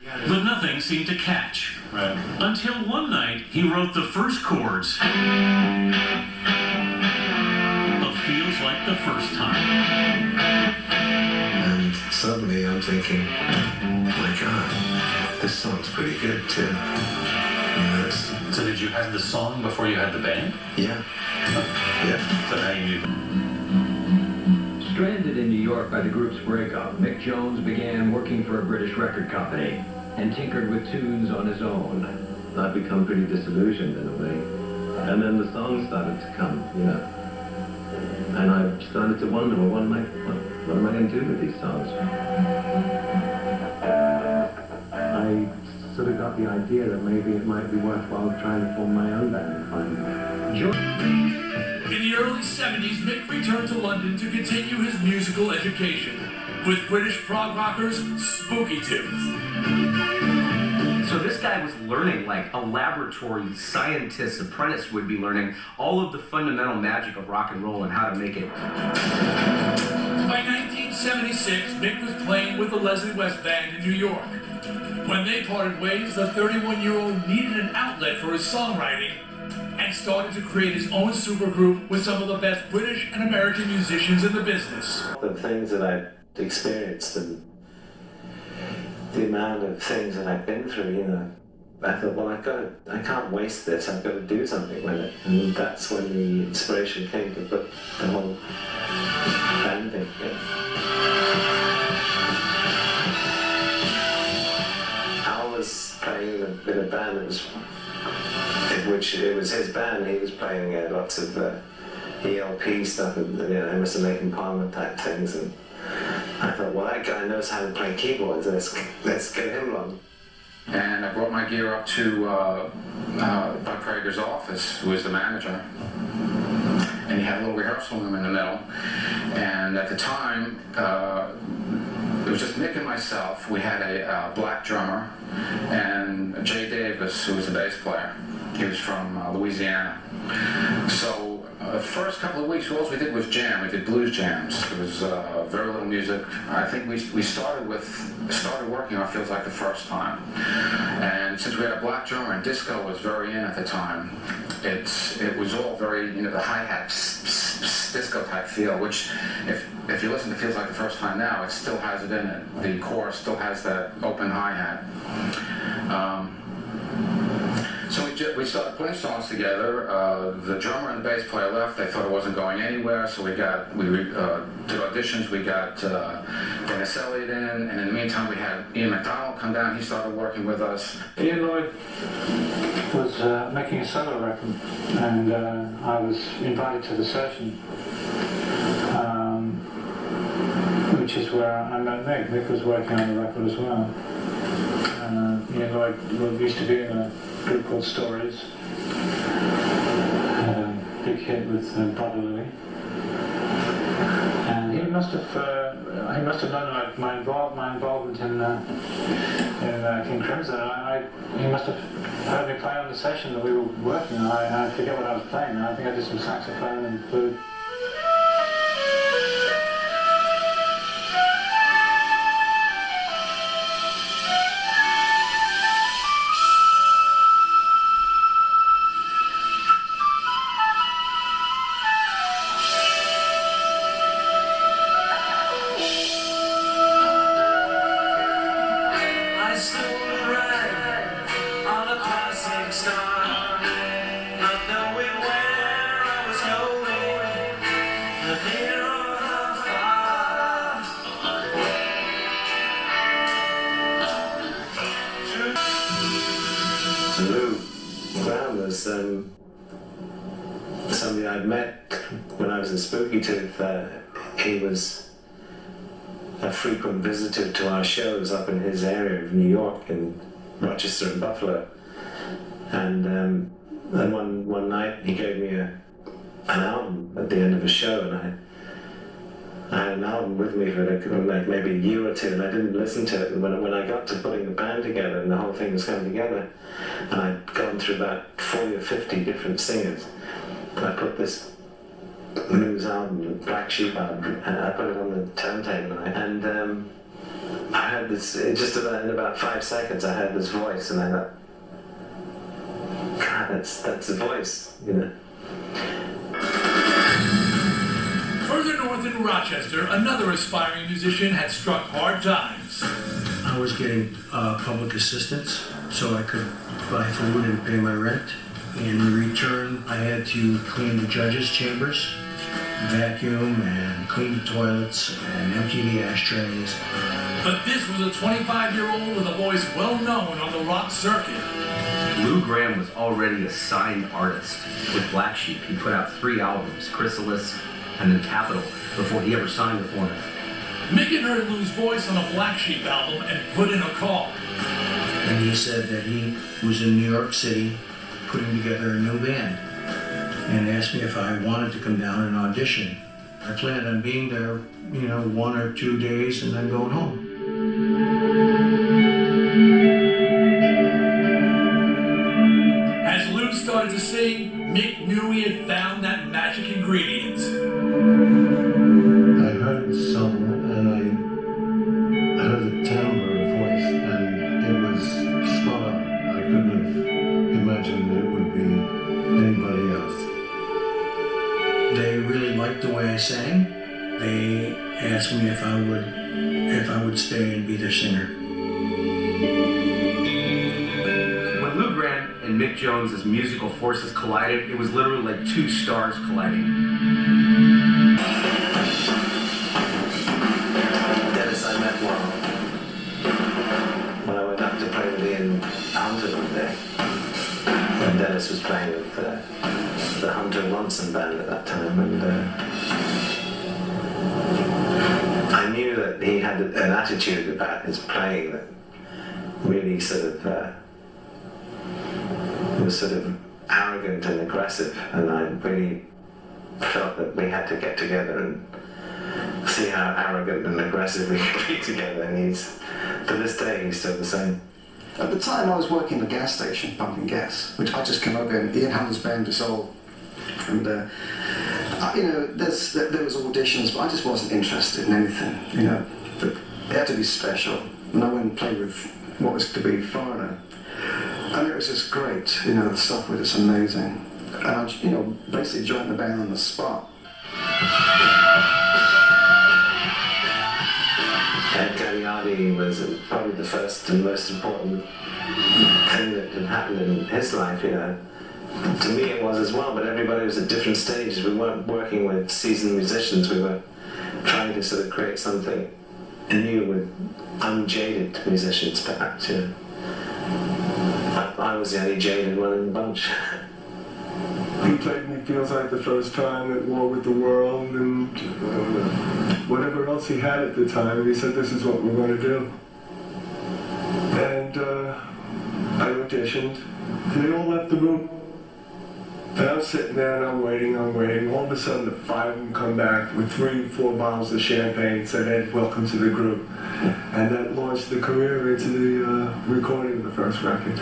But nothing seemed to catch. Right. Until one night, he wrote the first chords of Feels Like the First Time. And suddenly I'm thinking, my God, this song's pretty good too. So did you have the song before you had the band? Yeah. Yeah. So now you knew. Stranded in New York by the group's breakup, Mick Jones began working for a British record company and tinkered with tunes on his own. I'd become pretty disillusioned in a way. And then the songs started to come, And I started to wonder, well, what am I going to do with these songs? I sort of got the idea that maybe it might be worthwhile trying to form my own band finally. In the early 70s, Mick returned to London to continue his musical education with British prog rockers Spooky Tooth. So this guy was learning like a laboratory scientist apprentice would be learning all of the fundamental magic of rock and roll and how to make it. By 1976, Mick was playing with the Leslie West Band in New York. When they parted ways, the 31-year-old needed an outlet for his songwriting and started to create his own supergroup with some of the best British and American musicians in the business. The things that I'd experienced and the amount of things that I've been through, I thought, well, I can't waste this, I've got to do something with it. And that's when the inspiration came to put the whole band thing together. Al was playing in a band which it was his band. He was playing lots of ELP stuff and Emerson, Lake and Palmer type things. And I thought, well, that guy knows how to play keyboards. Let's get him along. And I brought my gear up to Bud Prager's office, who was the manager. And he had a little rehearsal room in the middle. And at the time, it was just Mick and myself. We had a black drummer and Jay Davis, who was the bass player. He was from Louisiana. So the first couple of weeks, all we did was jam. We did blues jams. There was very little music. I think we started working on Feels Like the First Time. And since we had a black drummer and disco was very in at the time, it was all very, the hi-hat disco type feel, which if you listen to Feels Like the First Time now, it still has it in it. The chorus still has that open hi-hat. So we started putting songs together. The drummer and the bass player left. They thought it wasn't going anywhere, so we did auditions. We got Dennis Elliott in, and in the meantime we had McDonald come down. He started working with us. Ian Lloyd was making a solo record, and I was invited to the session, which is where I met Mick. Mick was working on the record as well. Ian Lloyd used to be in a group called Stories. Had a big hit with Brotherly. And he must have known like my involvement in King Crimson. He must have heard me play on the session that we were working on. I forget what I was playing. I think I did some saxophone and flute. Gramm was somebody I'd met when I was in Spooky Tooth. He was a frequent visitor to our shows up in his area of New York and Rochester and Buffalo. And one night he gave me an album at the end of a show, and I had an album with me for like maybe a year or two, and I didn't listen to it. And when I got to putting the band together and the whole thing was coming together, and I'd gone through about 40 or 50 different singers, I put this blues album, the Black Sheep album, and I put it on the turntable, and I heard this, in about 5 seconds I heard this voice and I thought, God, that's the voice, you know. Further north in Rochester, another aspiring musician had struck hard times. I was getting public assistance so I could buy food and pay my rent. In return, I had to clean the judges' chambers, vacuum and clean the toilets and empty the ashtrays. But this was a 25-year-old with a voice well known on the rock circuit. Lou Gramm was already a signed artist. With Black Sheep, he put out 3 albums, Chrysalis and then Capitol, before he ever signed with Warner. Mick had heard Lou's voice on a Black Sheep album and put in a call. And he said that he was in New York City putting together a new band and asked me if I wanted to come down and audition. I planned on being there, 1 or 2 days and then going home. As Lou started to sing, Mick knew he had found that magic ingredient. I heard someone and I heard the timbre of voice and it was spot on. I couldn't have imagined that it would be anybody else. They really liked the way I sang. They asked me if I would stay and be their singer. When Lou Gramm and Mick Jones' musical forces collided, it was literally like 2 stars colliding. Dennis I met when I went up to play with Ian Hunter one day. And Dennis was playing with the Hunter Ronson band at that time, and I knew that he had an attitude about his playing that really sort of was sort of arrogant and aggressive, and I really felt that we had to get together and see how arrogant and aggressive we could be together, and to this day he's still the same. At the time I was working at a gas station, pumping gas, which I just came over and Ian Hunter's band dissolved. And, there was auditions, but I just wasn't interested in anything, But it had to be special. And I went and played with what was to be Foreigner. And it was just great, the stuff was just amazing. And I, basically joined the band on the spot. Gagliardi was probably the first and most important thing that had happened in his life, To me it was as well, but everybody was at different stages. We weren't working with seasoned musicians, we were trying to sort of create something new with unjaded musicians, perhaps, I was the only jaded one in the bunch. He played me Feels Like the First Time, At War with the World, and whatever else he had at the time, and he said, this is what we're going to do. And I auditioned, and they all left the room. And I'm sitting there and I'm waiting. All of a sudden the 5 of them come back with 3, 4 bottles of champagne and said, Ed, welcome to the group. And that launched the career into the recording of the first record.